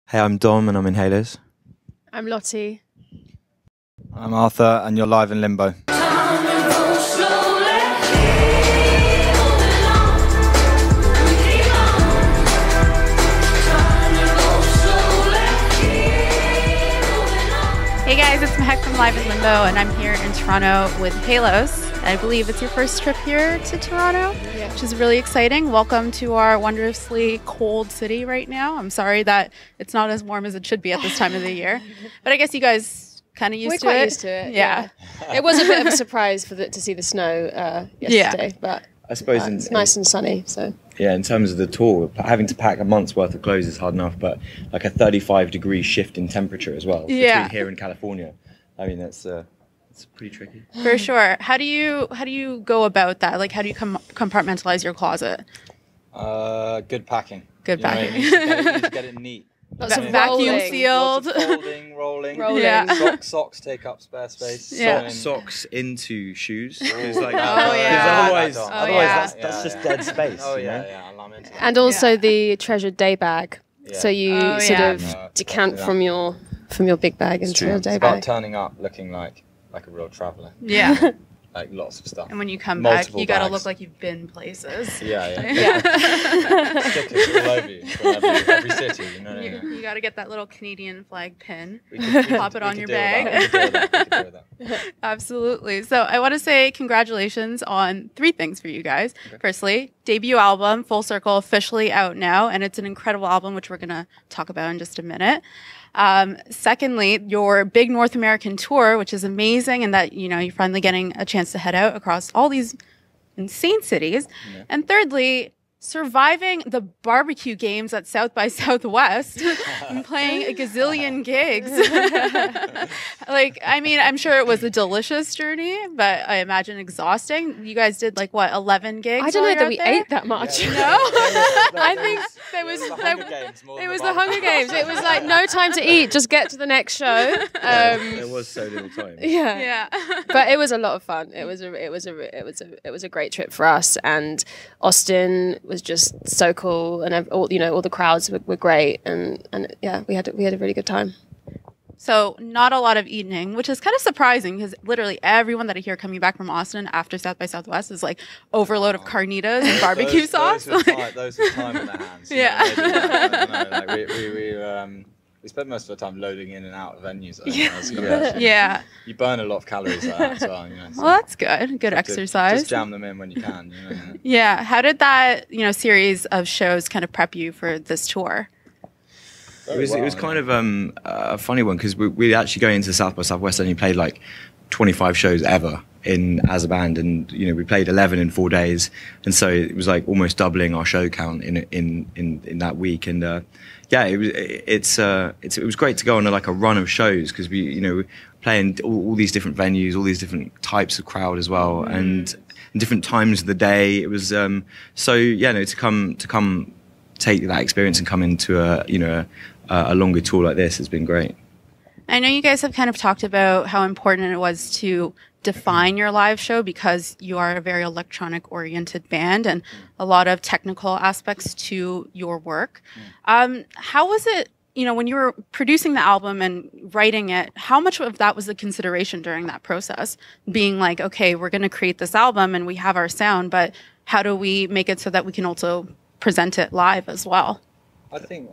Hey, I'm Dom and I'm Inhalers. I'm Lottie. I'm Arthur and you're live in Limbo. Hey guys, it's Mehek from Live in Limbo, and I'm here in Toronto with Halos. I believe it's your first trip here to Toronto, which is really exciting. Welcome to our wondrously cold city right now. I'm sorry that it's not as warm as it should be at this time of the year, but I guess you guys kind of used to it. We're quite used to it. Yeah. It was a bit of a surprise to see the snow yesterday, but I suppose it's nice and sunny. So yeah, in terms of the tour, having to pack a month's worth of clothes is hard enough, but like a 35-degree shift in temperature as well between here and California. I mean, it's pretty tricky. For sure. How do you go about that? Like, how do you compartmentalize your closet? Good packing. Good packing. You need to get it neat. lots of vacuum rolling. sealed. Lots of folding, rolling. Yeah. Socks take up spare space. Yeah. Socks into shoes. Because yeah. otherwise that's just dead space. Oh you know? yeah, I'm into that. And also the treasured day bag. Yeah. So you sort of decant from your big bag into a day It's about bag. turning up looking like a real traveller. Yeah. Like lots of stuff. And when you come Multiple back, you got to bags. look like you've been places. Yeah. Stickers all over you from every city. You know what I mean? You got to get that little Canadian flag pin. We could Pop it on your bag. We could do that. Absolutely. So I want to say congratulations on 3 things for you guys. Okay. Firstly, debut album, Full Circle, officially out now, and it's an incredible album, which we're going to talk about in just a minute. Secondly, your big North American tour, which is amazing, and that, you know, you're finally getting a chance to head out across all these insane cities. Yeah. And thirdly, surviving the barbecue games at South by Southwest and playing a gazillion gigs. Like, I mean, I'm sure it was a delicious journey, but I imagine exhausting. You guys did 11 gigs? I don't know that we ate that much. No? I think it was the Hunger Games. It was like no time to eat, just get to the next show. It was so little time. Yeah. But it was a lot of fun. It was a great trip for us, and Austin was just so cool, and all the crowds were great, and yeah, we had a really good time. So not a lot of eating, which is kind of surprising because literally everyone that I hear coming back from Austin after South by Southwest is like overload of carnitas and barbecue sauce. Those with time in their hands. We spent most of the time loading in and out of venues. Yeah. You burn a lot of calories like that as well. You know, so well, that's good. Good exercise. Just jam them in when you can. You know? Yeah. How did that series of shows kind of prep you for this tour? It was kind of a funny one because we actually going into South by Southwest only played like 25 shows ever as a band, and we played 11 in 4 days, and so it was like almost doubling our show count in that week. And it was great to go on a run of shows because we we're playing all these different venues, all these different types of crowd as well, and different times of the day. It was to come take that experience and come into a longer tour like this has been great. I know you guys have kind of talked about how important it was to define your live show because you are a very electronic oriented band and a lot of technical aspects to your work. How was it, when you were producing the album and writing it, how much of that was a consideration during that process? Being like, okay, we're going to create this album and we have our sound, but how do we make it so that we can also present it live as well? I think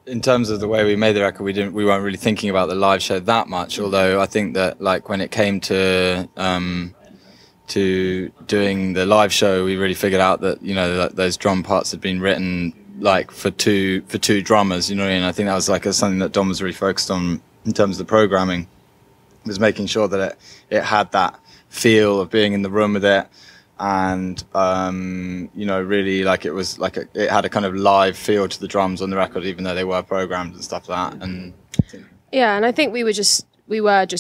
in terms of the way we made the record, we weren't really thinking about the live show that much. Although I think that when it came to doing the live show, we really figured out that those drum parts had been written for two drummers. You know what I mean? I think that was something that Dom was really focused on in terms of the programming, was making sure that it had that feel of being in the room with it. And really it had a kind of live feel to the drums on the record, even though they were programmed and stuff like that. And I think we were just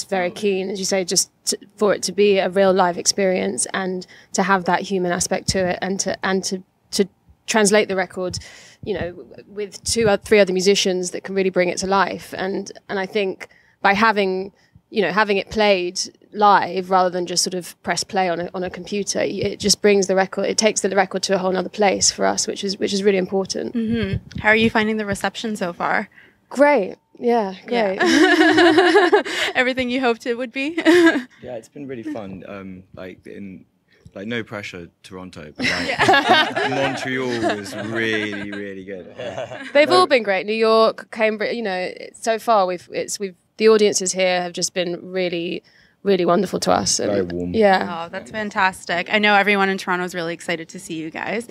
very keen, as you say, for it to be a real live experience and to have that human aspect to it, and to translate the record, with 2 or 3 other musicians that can really bring it to life. And I think by having you know, having it played live rather than just sort of press play on a computer, it just brings the record, it takes the record to a whole other place for us, which is really important. Mm-hmm. How are you finding the reception so far? Great. Yeah, great. Yeah. Everything you hoped it would be? Yeah, it's been really fun. Like no pressure, Toronto, but like Montreal was really, really good. They've all been great. New York, Cambridge, you know, so far the audiences here have just been really, really wonderful to us. Very warm. Yeah. Oh, that's fantastic. I know everyone in Toronto is really excited to see you guys.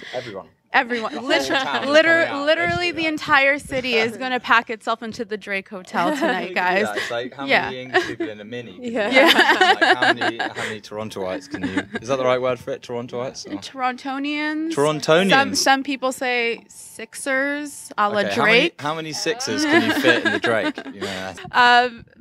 Everyone, literally the entire city is going to pack itself into the Drake Hotel tonight, guys. Yeah, it's like how many English people in a mini? Yeah. Like how many Torontoites can you? Is that the right word for it? Torontoites? Or? Torontonians. Some people say Sixers, a la Drake. How many Sixers can you fit in the Drake? Yeah.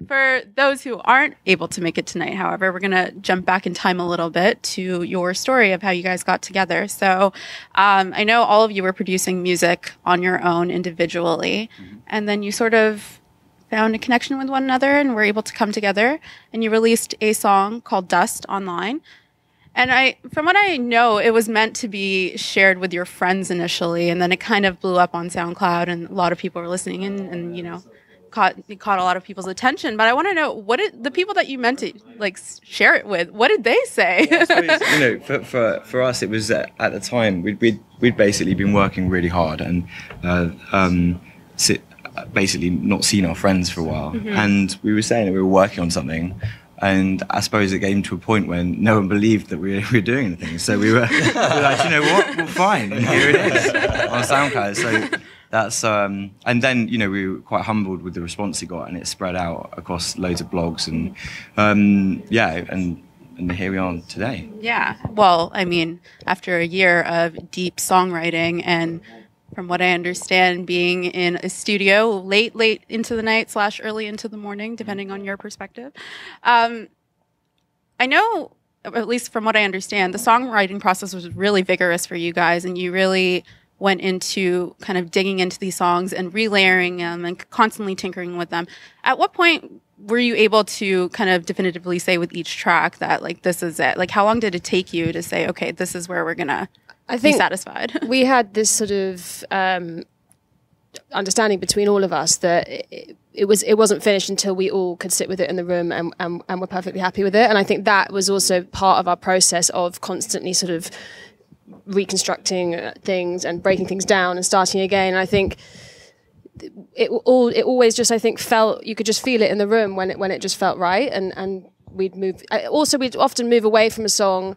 For those who aren't able to make it tonight, however, we're going to jump back in time a little bit to your story of how you guys got together. So I know all of you were producing music on your own individually, and then you sort of found a connection with one another and were able to come together, and you released a song called Dust online. And from what I know, it was meant to be shared with your friends initially, and then it kind of blew up on SoundCloud, and a lot of people were listening and you know, caught a lot of people's attention. But I want to know, the people that you meant to like share it with, what did they say? I suppose, you know, for us, it was at the time we'd basically been working really hard and basically not seen our friends for a while, and we were saying that we were working on something. And I suppose it came to a point when no one believed that we were doing anything. So we were like, you know what, well, fine, and here it is on SoundCloud. So that's, and then, you know, we were quite humbled with the response it got, and it spread out across loads of blogs. And and here we are today. Yeah. Well, I mean, after a year of deep songwriting and from what I understand, being in a studio late into the night / early into the morning, depending on your perspective. I know, at least from what I understand, the songwriting process was really vigorous for you guys, and you really went into kind of digging into these songs and relayering them and constantly tinkering with them. At what point were you able to kind of definitively say with each track that, like, this is it? Like, how long did it take you to say, okay, this is where we're going to be satisfied? We had this sort of understanding between all of us that it wasn't finished until we all could sit with it in the room and were perfectly happy with it. And I think that was also part of our process of constantly sort of reconstructing things and breaking things down and starting again. And I think it always just, I think, felt, you could just feel it in the room when it just felt right. And we'd often move away from a song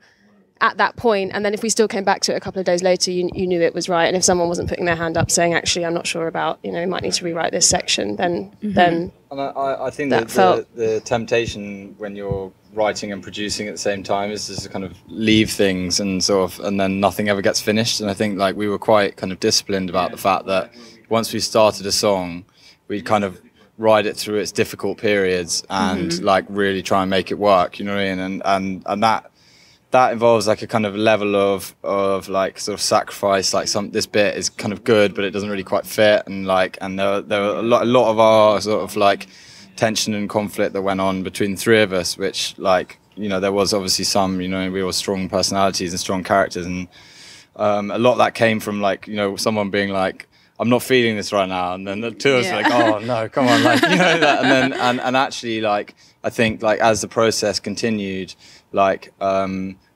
at that point, and then if we still came back to it a couple of days later, you knew it was right. And if someone wasn't putting their hand up saying, actually, I'm not sure about, you might need to rewrite this section, then and I think that the temptation when you're writing and producing at the same time is just to kind of leave things and then nothing ever gets finished. And I think, like, we were quite kind of disciplined about the fact that once we started a song, we'd kind of ride it through its difficult periods and like really try and make it work, you know what I mean? And that involves like a kind of level of like sort of sacrifice. Like this bit is kind of good, but it doesn't really quite fit. And there were a lot of our sort of like tension and conflict that went on between the three of us, which, like, there was obviously some, we were strong personalities and strong characters. And a lot of that came from, like, someone being like, I'm not feeling this right now. And then the two of us were like, oh no, come on. Like, that. And then, and actually, like, I think, like, as the process continued, like,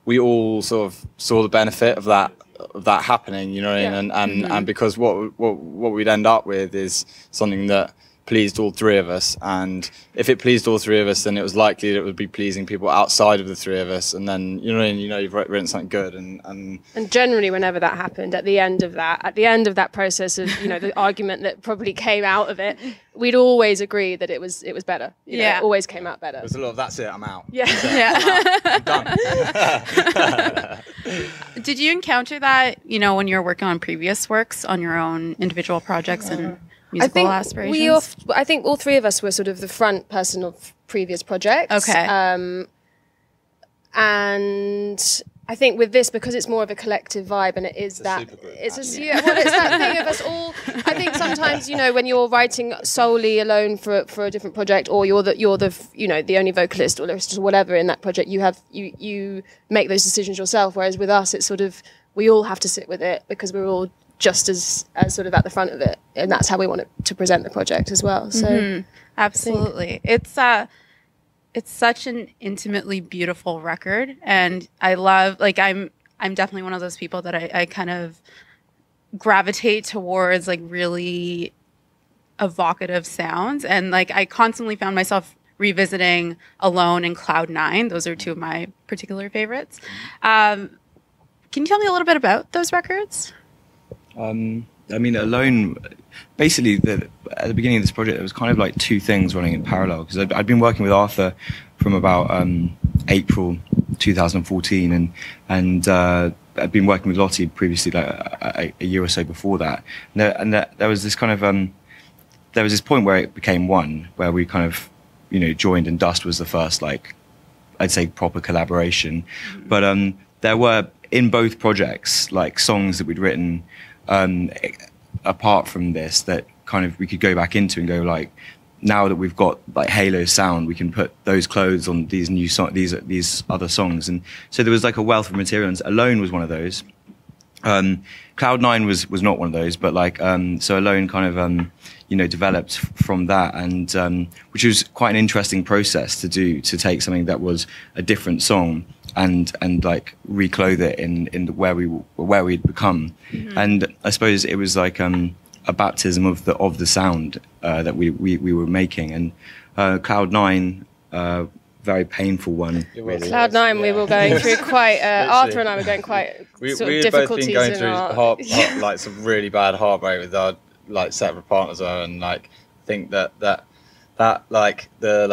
we all sort of saw the benefit of that happening, and because what we'd end up with is something that pleased all three of us, and if it pleased all three of us, then it was likely that it would be pleasing people outside of the three of us, and then you've written something good, and generally whenever that happened, at the end of that process of the argument that probably came out of it, we'd always agree that it was better. It always came out better. There's a lot of that's it, I'm out. Yeah. I'm done. Did you encounter that when you were working on previous works on your own individual projects and musical aspirations? I think all three of us were sort of the front person of previous projects. Okay. And I think with this, because it's more of a collective vibe, and it is that it's that thing of us all. I think sometimes, you know, when you're writing solely alone for a different project, or you're the you know, the only vocalist or lyricist or whatever in that project, you make those decisions yourself. Whereas with us, it's sort of, we all have to sit with it because we're all just as sort of at the front of it, and that's how we want to present the project as well. So absolutely, it's such an intimately beautiful record, and I love, like, I'm definitely one of those people that I kind of gravitate towards, like, really evocative sounds, and like I constantly found myself revisiting Alone and Cloud 9. Those are two of my particular favorites. Can you tell me a little bit about those records? I mean, Alone, basically, at the beginning of this project, there was kind of like two things running in parallel, because I'd been working with Arthur from about April 2014, and I'd been working with Lottie previously, like a year or so before that. And there was this kind of, there was this point where it became one, where we kind of, you know, joined, and Dust was the first, like, I'd say proper collaboration. But there were, in both projects, like songs that we'd written apart from this that kind of we could go back into and go, like, now that we've got like Halo sound, we can put those clothes on these new these other songs. And so there was like a wealth of materials. Alone was one of those. Cloud 9 was not one of those, but like so Alone kind of you know, developed from that, and which was quite an interesting process to do, to take something that was a different song and like reclothe it in where we'd become. And I suppose it was like a baptism of the sound that we were making. And Cloud 9, very painful one. Cloud 9, we were going through quite. Arthur and I were going quite sort of difficulties. We've both been going through like some really bad heartbreak with our like separate partners, and like I think that like the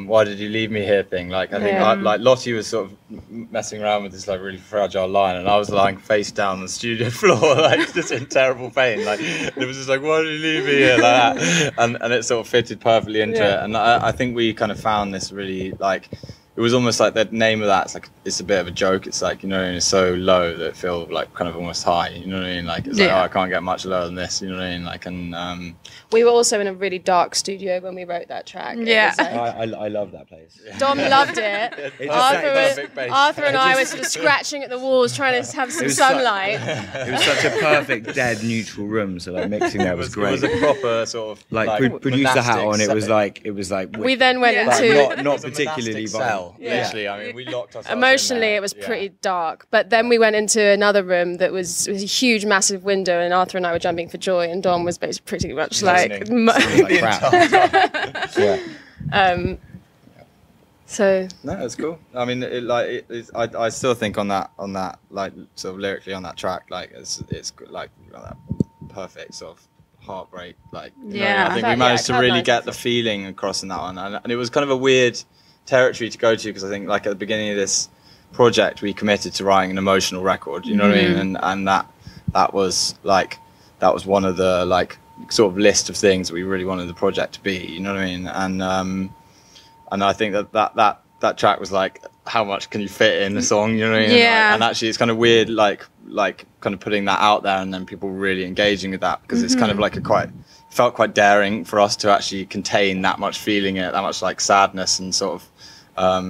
why did you leave me here thing, like I think like Lottie was sort of messing around with this like really fragile line, and I was lying face down on the studio floor, like just in terrible pain, like it was just like, why did you leave me here, like that, and it sort of fitted perfectly into it. And I think we kind of found this really, like, it was almost like the name of that, it's a bit of a joke. It's like, you know, it's so low that it feels like kind of almost high, you know what I mean? Like, it's like, oh, I can't get much lower than this, you know what I mean? Like, and we were also in a really dark studio when we wrote that track. Yeah. Like, I love that place. Dom loved it. Arthur and I were sort of scratching at the walls trying to have some sunlight. It was such a perfect dead neutral room, so like mixing there was great. It was a proper sort of like producer hat on. It was like we then went into not particularly violent. Literally, I mean, we locked ourselves emotionally it was pretty dark, but then we went into another room that was a huge massive window, and Arthur and I were jumping for joy, and Dom was basically pretty much like crap. So no, it's cool. I mean, I still think on that like sort of lyrically on that track, like it's like that perfect sort of heartbreak, like, you know, I think we managed to really get the feeling across in that one, and it was kind of a weird territory to go to, because I think like at the beginning of this project we committed to writing an emotional record, you know what I mean, and that was one of the like sort of list of things that we really wanted the project to be, you know what I mean, and I think that track was like, how much can you fit in the song, you know what I mean? And actually it's kind of weird like kind of putting that out there and then people really engaging with that, because it's kind of like felt quite daring for us to actually contain that much feeling in it, that much like sadness, and sort of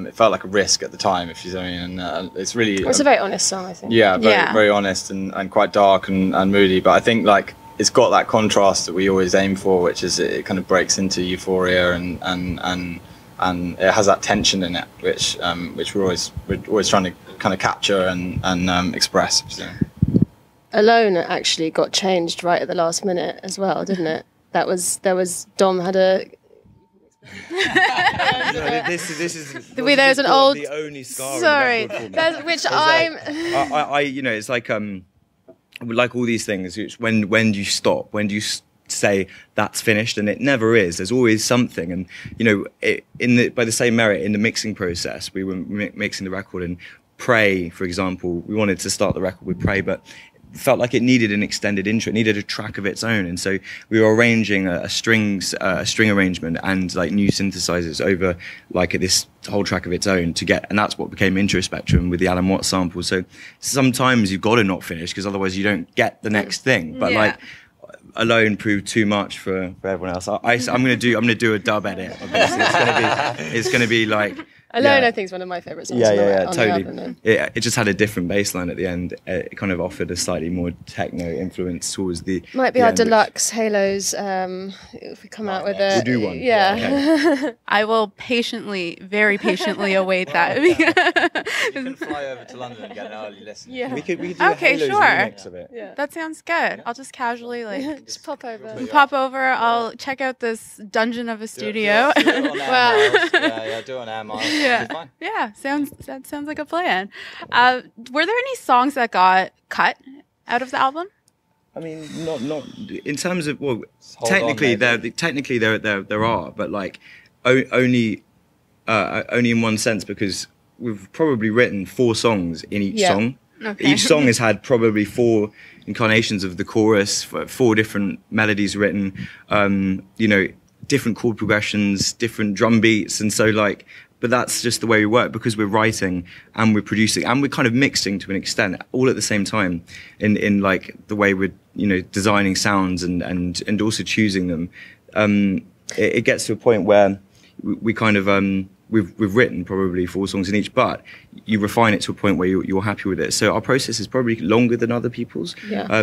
it felt like a risk at the time, if you know what I mean. And it's really it's a very honest song, I think. Very honest and quite dark and moody, but I think like it's got that contrast that we always aim for, which is it kind of breaks into euphoria and it has that tension in it, which we're always trying to kind of capture and express. So. Alone actually got changed right at the last minute as well, didn't it? There was Dom had a. This is there's an old. The only scar. Sorry, which I'm. I you know, it's like all these things. It's when do you stop? When do you say that's finished? And it never is. There's always something. And you know, by the same merit, in the mixing process, we were mixing the record, and Pray, for example, we wanted to start the record with Pray, but felt like it needed an extended intro, it needed a track of its own, and so we were arranging a string arrangement and like new synthesizers over like this whole track of its own to get, and that's what became Intro Spectrum with the Alan Watts sample. So sometimes you've got to not finish because otherwise you don't get the next thing. But like Alone proved too much for everyone else. I'm gonna do a dub edit of this. It's gonna be like. Alone, I think, is one of my favourite songs. Totally. It just had a different bass line at the end. It kind of offered a slightly more techno influence towards the. Might be our deluxe Halos. If we come out with it, we'll do one. Yeah. Okay. I will very patiently await that. You can fly over to London and get an early listen. We could do Okay, a Halos sure. remix of it. Yeah. That sounds good. I'll just casually Just pop over. pop over. I'll check out this dungeon of a studio. Do it on Air Miles. Do it on Air Miles. Yeah, that sounds like a plan. Were there any songs that got cut out of the album? I mean, not in terms of Technically, there are, but like only in one sense, because we've probably written 4 songs in each song. Okay. Each song has had probably 4 incarnations of the chorus, 4 different melodies written, different chord progressions, different drum beats, and so like. But that's just the way we work, because we're writing and we're producing and we're kind of mixing to an extent all at the same time in like the way we're designing sounds and also choosing them. It gets to a point where we kind of we've written probably 4 songs in each, but you refine it to a point where you're happy with it. So our process is probably longer than other people's. Yeah.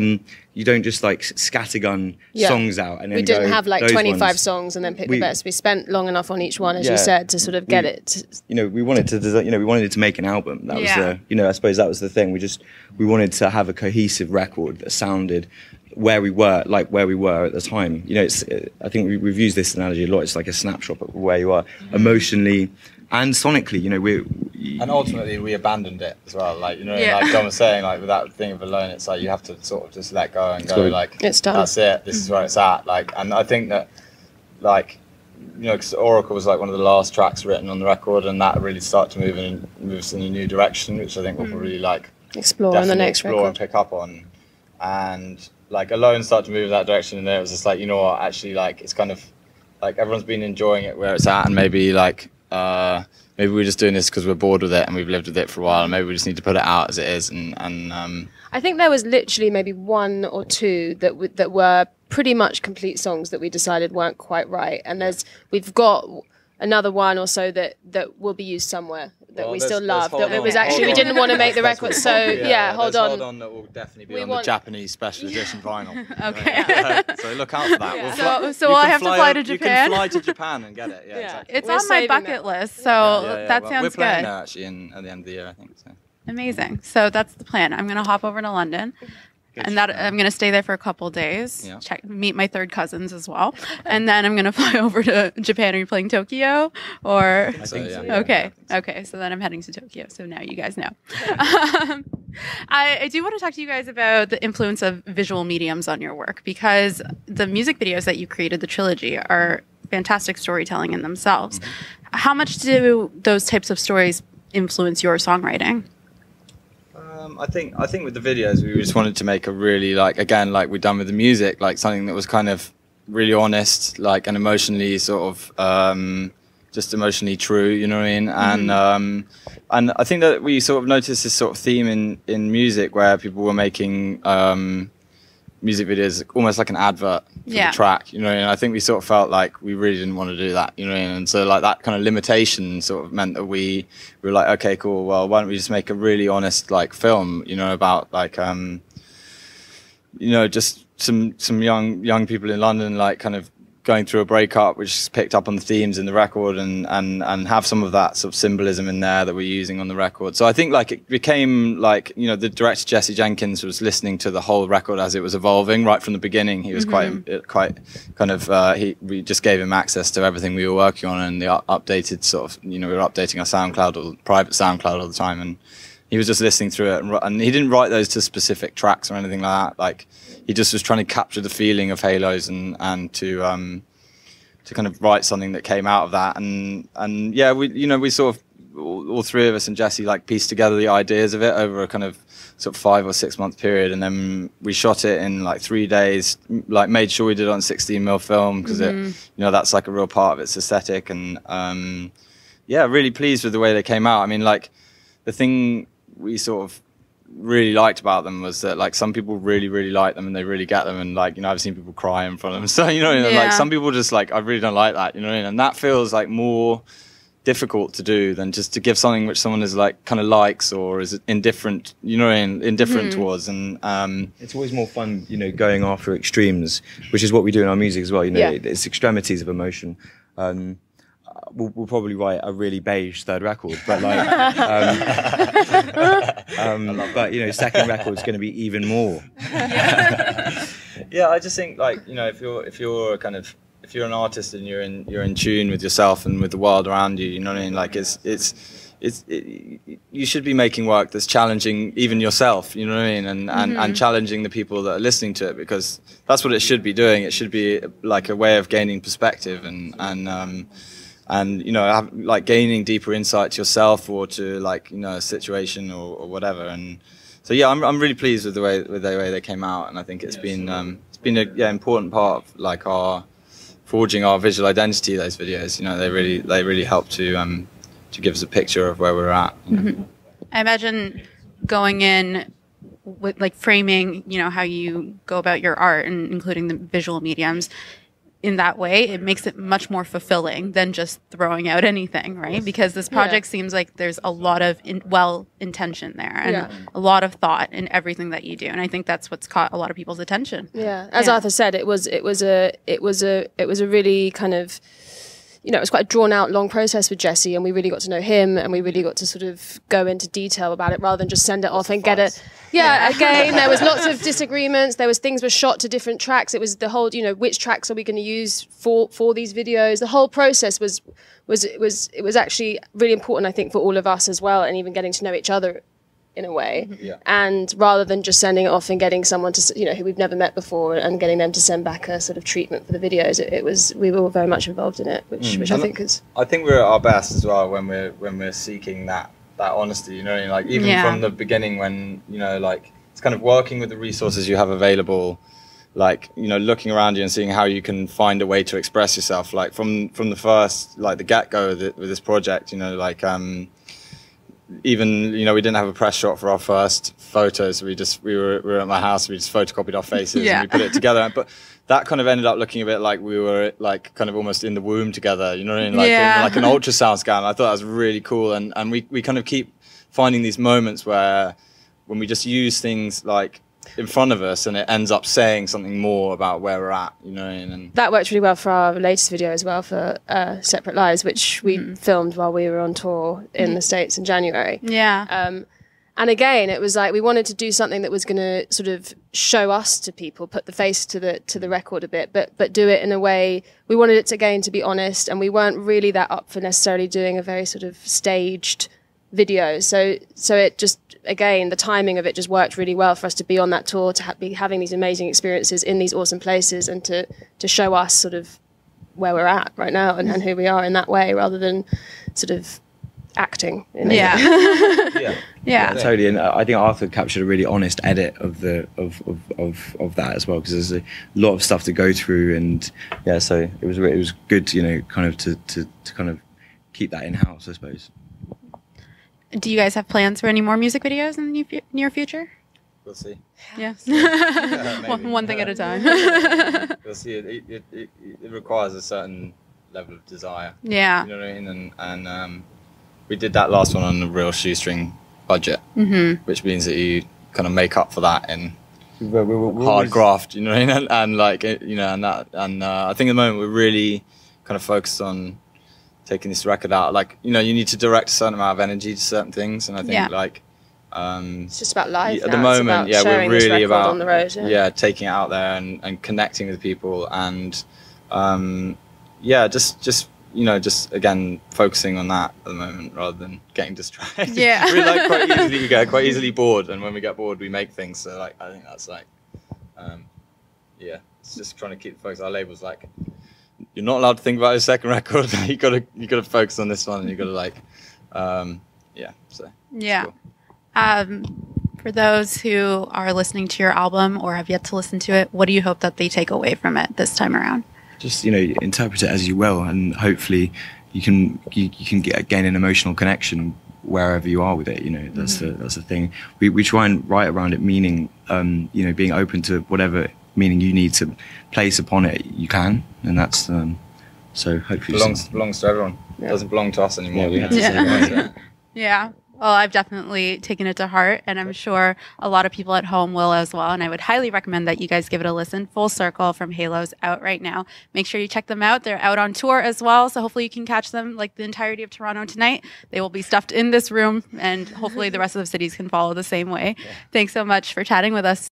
You don't just like scattergun songs out and then we didn't have like 25 ones. songs and then pick the best. We spent long enough on each one, as you said, to sort of get it. We wanted to design, we wanted to make an album. That was I suppose that was the thing. We wanted to have a cohesive record that sounded where we were at the time. I think we've used this analogy a lot. It's like a snapshot of where you are emotionally and sonically. And ultimately, we abandoned it as well. Like like Dom was saying, like with that thing of Alone, it's like you have to sort of just let go and go. Like it's done. That's it. This is where it's at. Like, and I think that, like, because Oracle was like one of the last tracks written on the record, and that really started to move in a new direction, which I think we'll probably like explore on the next record and pick up on. And like Alone started to move in that direction, and then it was just like, what, actually, like, it's kind of like everyone's been enjoying it where it's at, and maybe like maybe we're just doing this because we're bored with it and we've lived with it for a while, and maybe we just need to put it out as it is. And I think there was literally maybe 1 or 2 that were pretty much complete songs that we decided weren't quite right, and we've got another 1 or so that will be used somewhere that we still love. That it was actually we didn't want to make the record, so hold on. Hold on, that will definitely be on the Japanese special edition vinyl. Okay. So look out for that. Yeah. So I have to fly to Japan. You can fly to Japan and get it. Yeah, exactly. It's on my bucket list, so that sounds we're playing good. there actually at the end of the year, I think. So. Amazing. So that's the plan. I'm going to hop over to London. And I'm going to stay there for a couple of days, meet my 3rd cousins as well. And then I'm going to fly over to Japan. Are you playing Tokyo? Or I think so. Okay. So then I'm heading to Tokyo. So now you guys know. I do want to talk to you guys about the influence of visual mediums on your work, because the music videos that you created, the trilogy, are fantastic storytelling in themselves. How much do those types of stories influence your songwriting? I think with the videos, we just wanted to make a really, like, again, like we've done with the music, like something that was kind of really honest, like, and emotionally sort of just emotionally true, you know what I mean? And I think that we sort of noticed this sort of theme in music where people were making music videos almost like an advert for the track, you know, and I think we sort of felt like we really didn't want to do that, you know, and so like that kind of limitation sort of meant that we were like, okay, cool, well, why don't we just make a really honest like film, you know, about like just some young people in London like kind of going through a breakup, which is picked up on the themes in the record, and have some of that sort of symbolism in there that we're using on the record. So I think like it became like, the director Jesse Jenkins was listening to the whole record as it was evolving right from the beginning. He was quite kind of we just gave him access to everything we were working on, and the updated sort of, we were updating our SoundCloud or private SoundCloud all the time, and he was just listening through it, and he didn't write those to specific tracks or anything like that. Like, he just was trying to capture the feeling of Halos and to kind of write something that came out of that. And yeah, we sort of all three of us and Jesse like pieced together the ideas of it over a kind of sort of 5 or 6 month period, and then we shot it in like 3 days. Like made sure we did it on 16mm film because it, you know, that's like a real part of its aesthetic. And yeah, really pleased with the way they came out. I mean, like the thing we sort of really liked about them was that like some people really like them and they really get them, and like, you know, I've seen people cry in front of them. So, you know, like some people just like, I really don't like that, you know, and that feels like more difficult to do than just to give something which someone is like kind of likes or is indifferent, you know, indifferent towards. And it's always more fun, you know, going after extremes, which is what we do in our music as well. You know, it's extremities of emotion. We'll probably write a really beige third record, but like, but you know, second record's going to be even more. Yeah, I just think like, you know, if you're an artist and you're in tune with yourself and with the world around you, you know what I mean? Like you should be making work that's challenging even yourself, you know what I mean? And challenging the people that are listening to it, because that's what it should be doing. It should be like a way of gaining perspective and you know, like gaining deeper insight to yourself or to like, you know, a situation or whatever. And so yeah, I'm really pleased with the way they came out, and I think it's been a important part of like our forging our visual identity. Those videos, you know, they really help to give us a picture of where we're at. You know? I imagine going in with like framing, you know, how you go about your art and including the visual mediums in that way, it makes it much more fulfilling than just throwing out anything, right? Because this project seems like there's a lot of intention there and a lot of thought in everything that you do, and I think that's what's caught a lot of people's attention. Yeah, as Arthur said, it was a really kind of, you know, it was quite a drawn out, long process with Jesse, and we really got to know him, and we really got to sort of go into detail about it rather than just send it off and get it. Yeah, again, there was lots of disagreements. There was things were shot to different tracks. It was the whole, you know, which tracks are we going to use for these videos? The whole process was actually really important, I think, for all of us as well, and even getting to know each other in a way. Yeah. And rather than just sending it off and getting someone to, you know, who we've never met before and getting them to send back a sort of treatment for the videos, we were all very much involved in it, which I think is. I think we're at our best as well when we're seeking that honesty, you know, like even from the beginning, when, you know, like it's kind of working with the resources you have available, like, you know, looking around you and seeing how you can find a way to express yourself, like from the first, like the get-go with this project, you know, like even, you know, we didn't have a press shot for our first photos. We were at my house, we just photocopied our faces and we put it together. But that kind of ended up looking a bit like we were like kind of almost in the womb together, you know what I mean? Like, like an ultrasound scan. I thought that was really cool. And we kind of keep finding these moments where when we just use things like in front of us and it ends up saying something more about where we're at, you know what I mean? And that worked really well for our latest video as well, for Separate Lives, which we filmed while we were on tour in the States in January. Yeah. And again, it was like we wanted to do something that was going to sort of show us to people, put the face to the record a bit, but do it in a way. We wanted it to, again, to be honest, and we weren't really that up for necessarily doing a very sort of staged video. So it just, again, the timing of it just worked really well for us to be on that tour, to be having these amazing experiences in these awesome places, and to show us sort of where we're at right now and who we are in that way, rather than sort of acting. Yeah, totally. And I think Arthur captured a really honest edit of that as well, because there's a lot of stuff to go through, and so it was good, you know, kind of to kind of keep that in house, I suppose. Do you guys have plans for any more music videos in the near future? We'll see. Yeah. One thing at a time. We'll see. It requires a certain level of desire. Yeah. You know what I mean? And we did that last one on a real shoestring budget, which means that you kind of make up for that in hard graft, you know what I mean? And like, you know, and I think at the moment we're really kind of focused on taking this record out. Like, you know, you need to direct a certain amount of energy to certain things, and I think like it's just about live at the moment. We're really about on the road, taking it out there and connecting with people, and just you know, just again focusing on that at the moment rather than getting distracted. Yeah. We get quite easily bored, and when we get bored we make things. So like, I think that's like it's just trying to keep the focus. Our label's like, you're not allowed to think about the second record. you gotta focus on this one, and you gotta like Yeah, so Yeah. cool. For those who are listening to your album or have yet to listen to it, what do you hope that they take away from it this time around? Just, you know, interpret it as you will, and hopefully you can gain an emotional connection wherever you are with it. You know, that's the thing. We try and write around it, meaning, you know, being open to whatever meaning you need to place upon it, you can, and that's so hopefully belongs to everyone. It doesn't belong to us anymore. Yeah, we had to say that. Yeah. Well, I've definitely taken it to heart, and I'm sure a lot of people at home will as well. And I would highly recommend that you guys give it a listen. Full Circle from Halo's out right now. Make sure you check them out. They're out on tour as well, so hopefully you can catch them like the entirety of Toronto tonight. They will be stuffed in this room, and hopefully the rest of the cities can follow the same way. Thanks so much for chatting with us.